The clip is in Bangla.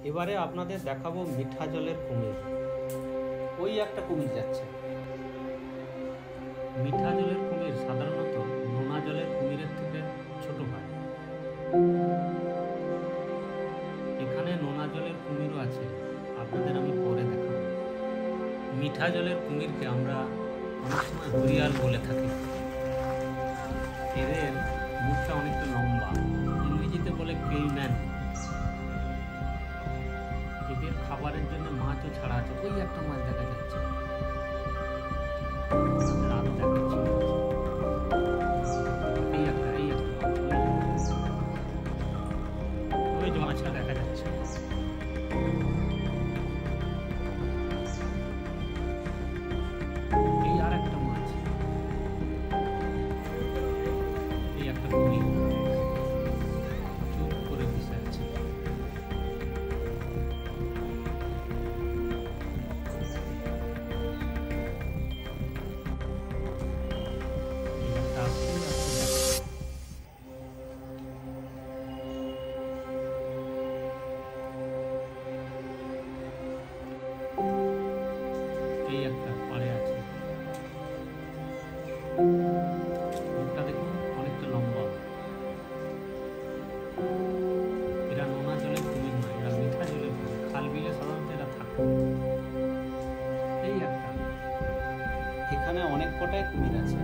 এবারে আপনাদের দেখাবো মিঠা জলের কুমির। ওই একটা কুমির যাচ্ছে। মিঠা জলের কুমির সাধারণত নোনা জলের কুমিরের থেকে ছোট হয়। এখানে নোনা জলের কুমিরও আছে, আপনাদের আমি পরে দেখাবো। মিঠা জলের কুমিরকে আমরা অনেক সময় ঘুরিয়াল বলে থাকি। এদের মুখটা অনেকটা লম্বা, ইংরেজিতে বলে কেইম্যান। এদের খাবারের জন্য মাছও ছাড়া আছে। ওই একটা মাছ দেখা যাচ্ছে, আরো দেখাচ্ছি। ওই যে মাছটা দেখা যাচ্ছে। এই আর একটা মাছ, এই একটা কুমির চুপ করে বসে আছে। এই একটা পাড়ে আছে, মুখটা দেখুন অনেকটা লম্বা। এরা নোনা জলের কুমির নয়, এরা মিঠা জলের কুমির। খাল বিলে সাধারণত এরা থাকে। এই একটা, এখানে অনেক কটাই কুমির আছে।